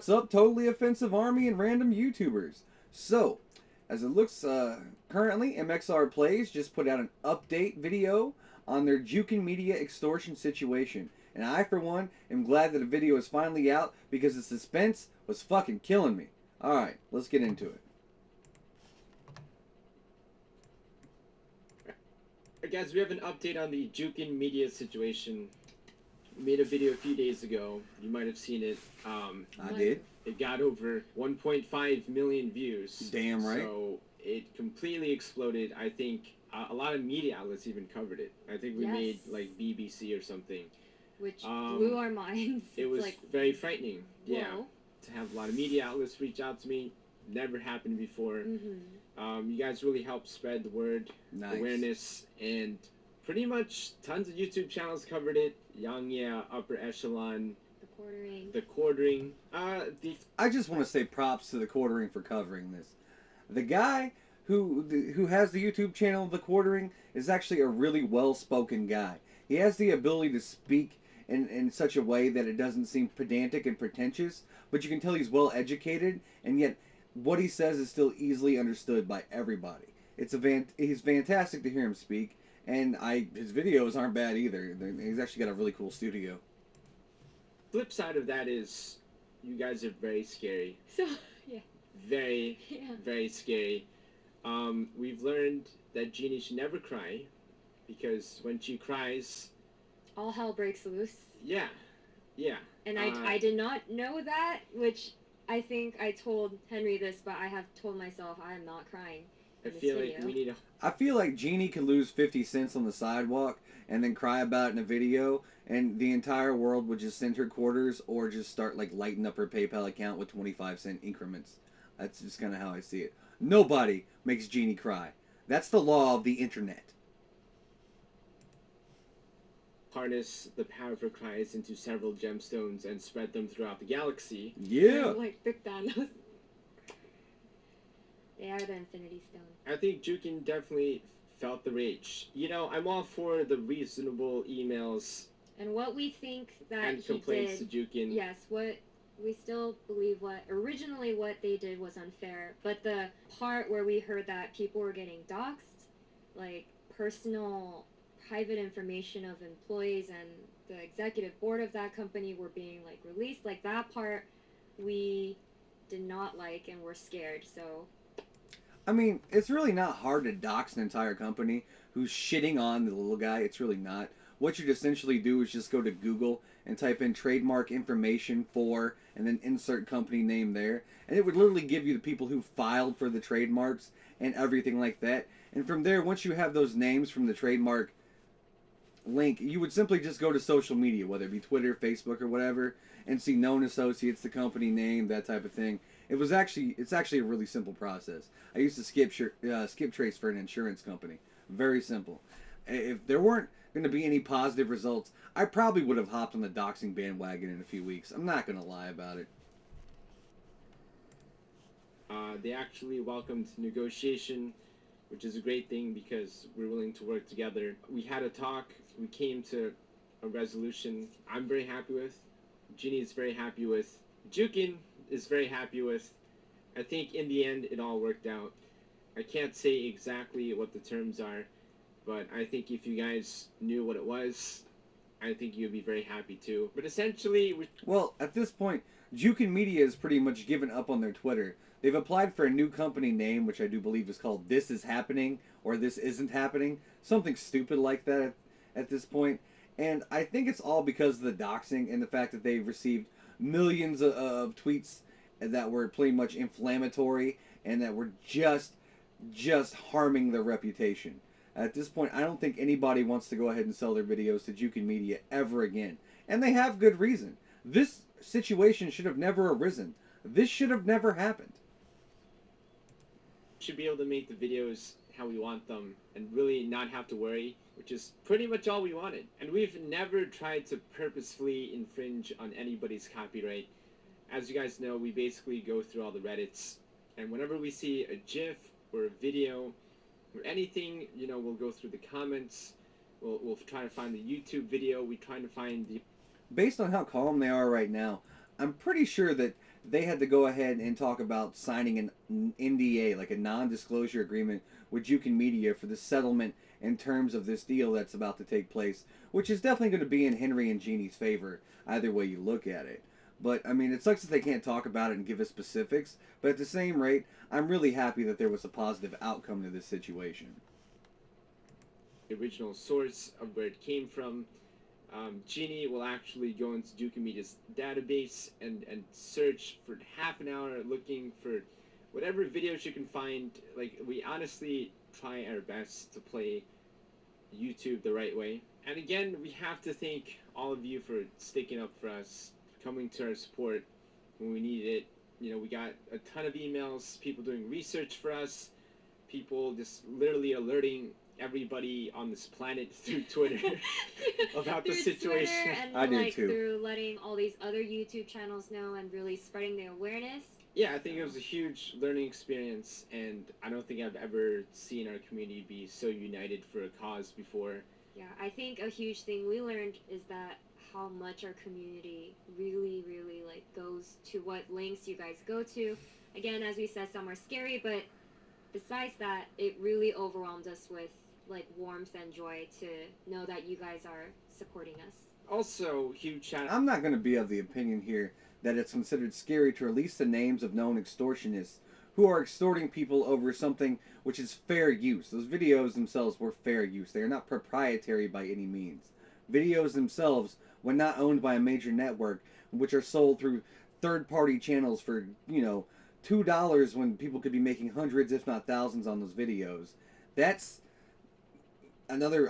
What's up, Totally Offensive Army and random YouTubers? So, as it looks currently, MxR Plays just put out an update video on their Jukin Media extortion situation. And I, for one, am glad that the video is finally out because the suspense was fucking killing me. Alright, let's get into it. Guys, we have an update on the Jukin Media situation. We made a video a few days ago. You might have seen it. I did. It got over 1.5 million views. Damn right. So it completely exploded. I think a lot of media outlets even covered it. I think we made like BBC or something. Which blew our minds. It was like, very frightening. Whoa. Yeah. To have a lot of media outlets reach out to me. Never happened before. You guys really helped spread the word, awareness, and pretty much tons of YouTube channels covered it. Young, yeah, Upper Echelon, the Quartering. I just want to say props to the Quartering for covering this. The guy who has the YouTube channel, the Quartering, is actually a really well-spoken guy. He has the ability to speak in such a way that it doesn't seem pedantic and pretentious, but you can tell he's well-educated, and yet what he says is still easily understood by everybody. He's fantastic to hear him speak, and his videos aren't bad either. He's actually got a really cool studio. Flip side of that is, you guys are very scary. So, yeah. Very, very scary. We've learned that Jeannie should never cry, because when she cries, all hell breaks loose. Yeah, yeah. And I did not know that, which I think I told Henry this, but I have told myself I am not crying. I feel like we need I feel like Jeannie could lose 50 cents on the sidewalk and then cry about it in a video, and the entire world would just send her quarters or just start like lighting up her PayPal account with 25-cent increments. That's just kind of how I see it. Nobody makes Jeannie cry. That's the law of the internet. Harness the power of her cries into several gemstones and spread them throughout the galaxy. Yeah. Like Big Thanos. They are the Infinity Stone. I think Jukin definitely felt the rage. You know, I'm all for the reasonable emails and what we think that and complaints to Jukin. Yes, what we still believe originally what they did was unfair, but the part where we heard that people were getting doxxed, like personal private information of employees and the executive board of that company were being like released, like that part we did not like and were scared. So I mean, it's really not hard to dox an entire company who's shitting on the little guy. It's really not. What you'd essentially do is just go to Google and type in trademark information for, and then insert company name there. And it would literally give you the people who filed for the trademarks and everything like that. And from there, once you have those names from the trademark link, you would simply just go to social media, whether it be Twitter, Facebook, or whatever, and see known associates, the company name, that type of thing. It's actually a really simple process. I used to skip trace for an insurance company. Very simple. If there weren't going to be any positive results, I probably would have hopped on the doxing bandwagon in a few weeks. I'm not going to lie about it. They actually welcomed negotiation, which is a great thing because we're willing to work together. We had a talk. We came to a resolution I'm very happy with. Jeannie is very happy with. Jukin is very happy with. I think in the end it all worked out. I can't say exactly what the terms are, but I think if you guys knew what it was, I think you'd be very happy too. But essentially, well, at this point, Jukin Media has pretty much given up on their Twitter. They've applied for a new company name, which I do believe is called This Is Happening, or This Isn't Happening. Something stupid like that at this point. And I think it's all because of the doxing and the fact that they've received millions of tweets that were pretty much inflammatory and that were just harming their reputation. At this point, I don't think anybody wants to go ahead and sell their videos to Jukin Media ever again. And they have good reason. This situation should have never arisen. This should have never happened. Should be able to make the videos how we want them and really not have to worry, which is pretty much all we wanted. And we've never tried to purposefully infringe on anybody's copyright. As you guys know, we basically go through all the Reddits, and whenever we see a GIF or a video or anything, you know, we'll go through the comments, we'll try to find the YouTube video, we try to find the... Based on how calm they are right now, I'm pretty sure that they had to go ahead and talk about signing an NDA, like a non-disclosure agreement with Jukin Media for the settlement in terms of this deal that's about to take place, which is definitely going to be in Henry and Jeannie's favor, either way you look at it. But I mean, it sucks that they can't talk about it and give us specifics. But at the same rate, I'm really happy that there was a positive outcome to this situation. The original source of where it came from. Jeannie will actually go into Jukin Media's database and search for half an hour looking for whatever videos you can find. Like, we honestly try our best to play YouTube the right way. And again, we have to thank all of you for sticking up for us, coming to our support when we needed it. You know, we got a ton of emails, people doing research for us, people just literally alerting everybody on this planet through Twitter about the situation. Twitter and I do like too. through letting all these other YouTube channels know and really spreading the awareness. Yeah, I think it was a huge learning experience, and I don't think I've ever seen our community be so united for a cause before. Yeah, I think a huge thing we learned is that how much our community really, really like goes to what links you guys go to. Again, as we said, some are scary, but besides that, it really overwhelmed us with like warmth and joy to know that you guys are supporting us. Also, huge shout out. I'm not going to be of the opinion here that it's considered scary to release the names of known extortionists who are extorting people over something which is fair use. Those videos themselves were fair use. They are not proprietary by any means. Videos themselves, when not owned by a major network, which are sold through third-party channels for, $2 when people could be making hundreds, if not thousands, on those videos. That's another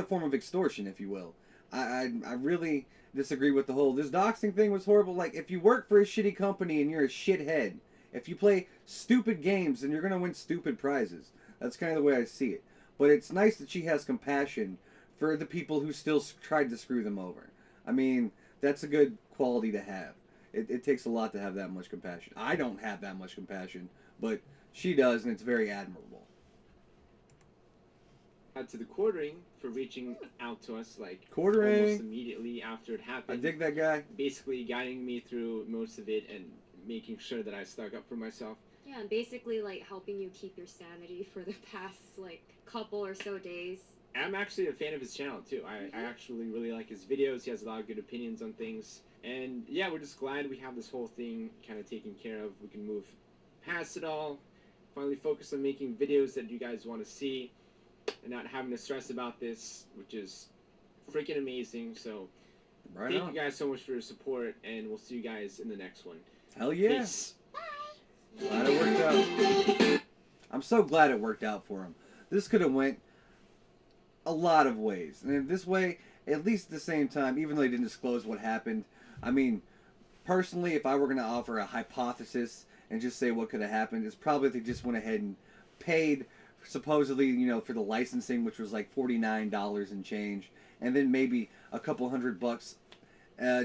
form of extortion, if you will. I really disagree with the whole this doxing thing was horrible. Like, if you work for a shitty company and you're a shithead, if you play stupid games, then you're gonna win stupid prizes. That's kind of the way I see it. But it's nice that she has compassion for the people who still tried to screw them over. I mean, that's a good quality to have. It takes a lot to have that much compassion. I don't have that much compassion, but she does, and it's very admirable. To the Quartering for reaching out to us like Quartering. almost immediately after it happened. I dig that guy. Basically guiding me through most of it and making sure that I stuck up for myself. Yeah, and basically like helping you keep your sanity for the past like couple or so days. I'm actually a fan of his channel too. I actually really like his videos. He has a lot of good opinions on things. And yeah, we're just glad we have this whole thing kind of taken care of. We can move past it all, finally focus on making videos that you guys want to see and not having to stress about this, which is freaking amazing. So thank you guys so much for your support, and we'll see you guys in the next one. Hell yeah. Peace. Glad it worked out. I'm so glad it worked out for him. This could have went a lot of ways. And this way, at least at the same time, even though they didn't disclose what happened, I mean, personally, if I were going to offer a hypothesis and just say what could have happened, it's probably they just went ahead and paid supposedly, for the licensing, which was like $49 and change, and then maybe a couple $100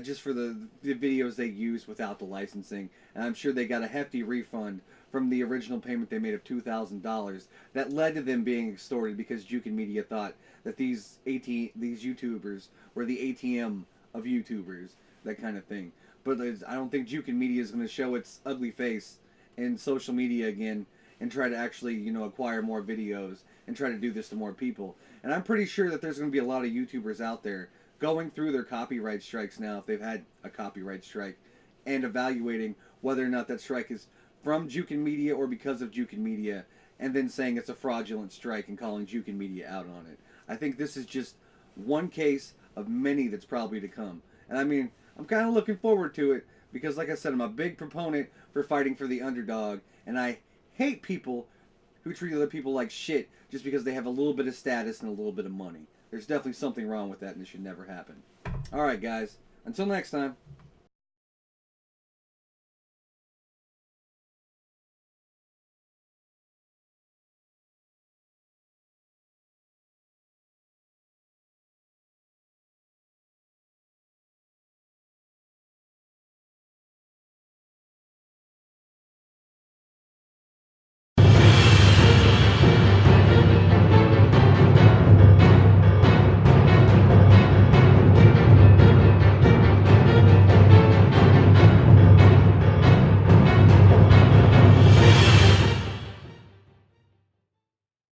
just for the videos they used without the licensing. And I'm sure they got a hefty refund from the original payment they made of $2,000 that led to them being extorted because Jukin Media thought that these YouTubers were the ATM of YouTubers, that kind of thing. But I don't think Jukin Media is going to show its ugly face in social media again and try to actually, acquire more videos and try to do this to more people. And I'm pretty sure that there's going to be a lot of YouTubers out there going through their copyright strikes now, if they've had a copyright strike, and evaluating whether or not that strike is from Jukin Media or because of Jukin Media, and then saying it's a fraudulent strike and calling Jukin Media out on it. I think this is just one case of many that's probably to come. And I mean, I'm kind of looking forward to it because, like I said, I'm a big proponent for fighting for the underdog, and I hate people who treat other people like shit just because they have a little bit of status and a little bit of money. There's definitely something wrong with that, and it should never happen. Alright, guys. Until next time.